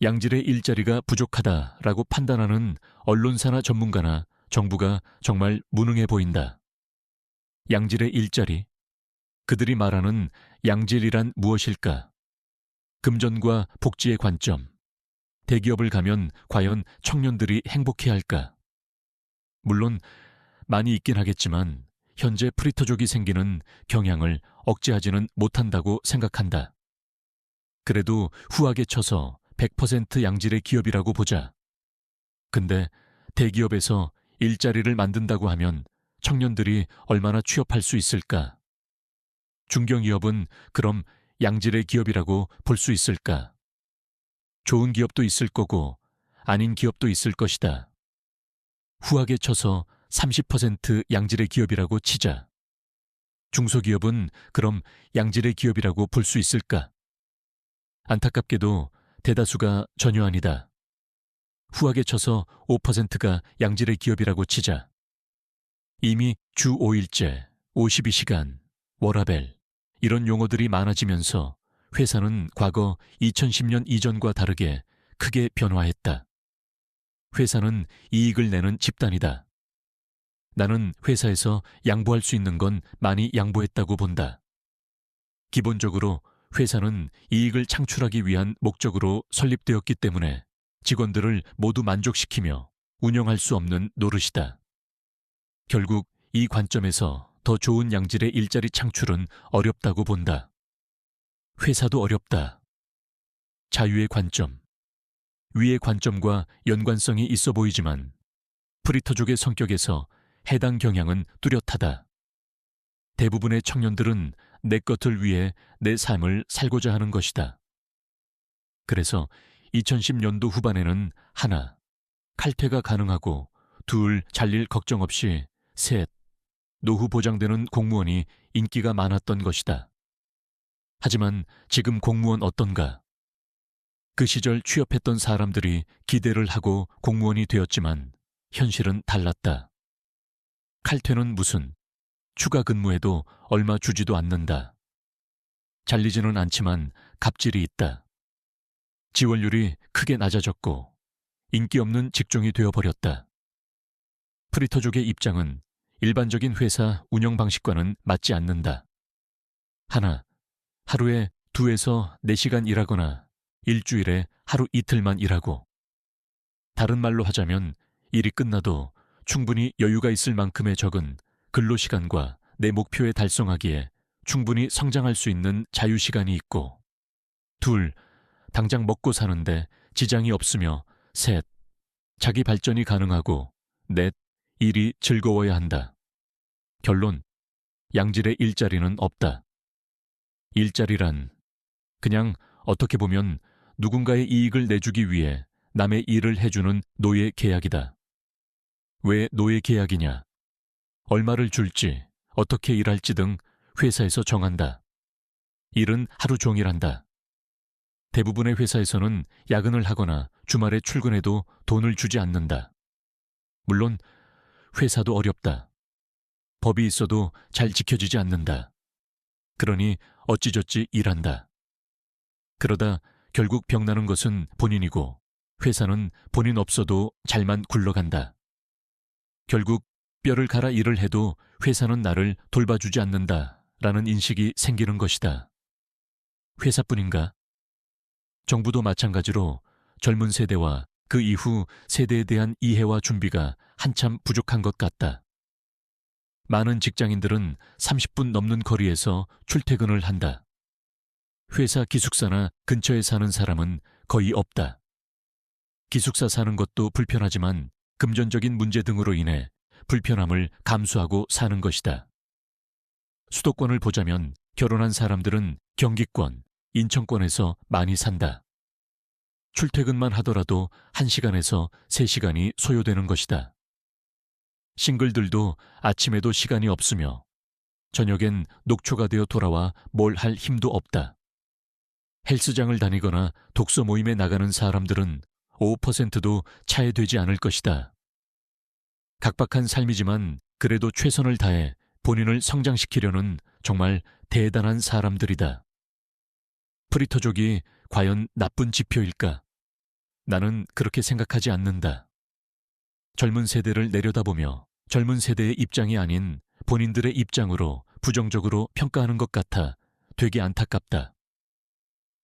양질의 일자리가 부족하다라고 판단하는 언론사나 전문가나 정부가 정말 무능해 보인다. 양질의 일자리, 그들이 말하는 양질이란 무엇일까? 금전과 복지의 관점, 대기업을 가면 과연 청년들이 행복해할까? 물론 많이 있긴 하겠지만 현재 프리터족이 생기는 경향을 억제하지는 못한다고 생각한다. 그래도 후하게 쳐서 100% 양질의 기업이라고 보자. 근데 대기업에서 일자리를 만든다고 하면 청년들이 얼마나 취업할 수 있을까? 중견기업은 그럼 양질의 기업이라고 볼 수 있을까? 좋은 기업도 있을 거고 아닌 기업도 있을 것이다. 후하게 쳐서 30% 양질의 기업이라고 치자. 중소기업은 그럼 양질의 기업이라고 볼 수 있을까? 안타깝게도 대다수가 전혀 아니다. 후하게 쳐서 5%가 양질의 기업이라고 치자. 이미 주 5일제, 52시간, 워라밸 이런 용어들이 많아지면서 회사는 과거 2010년 이전과 다르게 크게 변화했다. 회사는 이익을 내는 집단이다. 나는 회사에서 양보할 수 있는 건 많이 양보했다고 본다. 기본적으로 회사는 이익을 창출하기 위한 목적으로 설립되었기 때문에 직원들을 모두 만족시키며 운영할 수 없는 노릇이다. 결국 이 관점에서 더 좋은 양질의 일자리 창출은 어렵다고 본다. 회사도 어렵다. 자유의 관점. 위의 관점과 연관성이 있어 보이지만 프리터족의 성격에서 해당 경향은 뚜렷하다. 대부분의 청년들은 내 것을 위해 내 삶을 살고자 하는 것이다. 그래서 2010년도 후반에는 하나, 칼퇴가 가능하고 둘, 잘릴 걱정 없이 셋, 노후 보장되는 공무원이 인기가 많았던 것이다. 하지만 지금 공무원 어떤가? 그 시절 취업했던 사람들이 기대를 하고 공무원이 되었지만 현실은 달랐다. 칼퇴는 무슨, 추가 근무에도 얼마 주지도 않는다. 잘리지는 않지만 갑질이 있다. 지원율이 크게 낮아졌고 인기 없는 직종이 되어버렸다. 프리터족의 입장은 일반적인 회사 운영 방식과는 맞지 않는다. 하나, 하루에 2에서 4시간 일하거나 일주일에 하루 이틀만 일하고, 다른 말로 하자면 일이 끝나도 충분히 여유가 있을 만큼의 적은 근로시간과 내 목표에 달성하기에 충분히 성장할 수 있는 자유시간이 있고, 둘, 당장 먹고 사는데 지장이 없으며 셋, 자기 발전이 가능하고 넷, 일이 즐거워야 한다. 결론, 양질의 일자리는 없다. 일자리란 그냥 어떻게 보면 누군가의 이익을 내주기 위해 남의 일을 해주는 노예 계약이다. 왜 노예 계약이냐? 얼마를 줄지, 어떻게 일할지 등 회사에서 정한다. 일은 하루 종일 한다. 대부분의 회사에서는 야근을 하거나 주말에 출근해도 돈을 주지 않는다. 물론 회사도 어렵다. 법이 있어도 잘 지켜지지 않는다. 그러니 어찌저찌 일한다. 그러다 결국 병나는 것은 본인이고 회사는 본인 없어도 잘만 굴러간다. 결국 뼈를 갈아 일을 해도 회사는 나를 돌봐주지 않는다라는 인식이 생기는 것이다. 회사뿐인가? 정부도 마찬가지로 젊은 세대와 그 이후 세대에 대한 이해와 준비가 한참 부족한 것 같다. 많은 직장인들은 30분 넘는 거리에서 출퇴근을 한다. 회사 기숙사나 근처에 사는 사람은 거의 없다. 기숙사 사는 것도 불편하지만 금전적인 문제 등으로 인해 불편함을 감수하고 사는 것이다. 수도권을 보자면 결혼한 사람들은 경기권, 인천권에서 많이 산다. 출퇴근만 하더라도 1시간에서 3시간이 소요되는 것이다. 싱글들도 아침에도 시간이 없으며 저녁엔 녹초가 되어 돌아와 뭘 할 힘도 없다. 헬스장을 다니거나 독서 모임에 나가는 사람들은 5%도 차해되지 않을 것이다. 각박한 삶이지만 그래도 최선을 다해 본인을 성장시키려는 정말 대단한 사람들이다. 프리터족이 과연 나쁜 지표일까? 나는 그렇게 생각하지 않는다. 젊은 세대를 내려다보며 젊은 세대의 입장이 아닌 본인들의 입장으로 부정적으로 평가하는 것 같아 되게 안타깝다.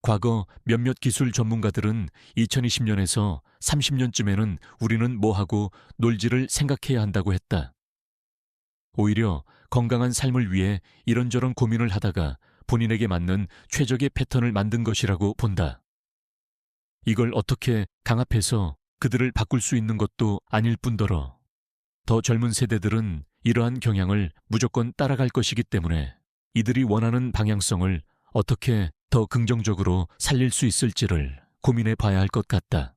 과거 몇몇 기술 전문가들은 2020년에서 30년쯤에는 우리는 뭐하고 놀지를 생각해야 한다고 했다. 오히려 건강한 삶을 위해 이런저런 고민을 하다가 본인에게 맞는 최적의 패턴을 만든 것이라고 본다. 이걸 어떻게 강압해서 그들을 바꿀 수 있는 것도 아닐 뿐더러 더 젊은 세대들은 이러한 경향을 무조건 따라갈 것이기 때문에 이들이 원하는 방향성을 어떻게 더 긍정적으로 살릴 수 있을지를 고민해 봐야 할 것 같다.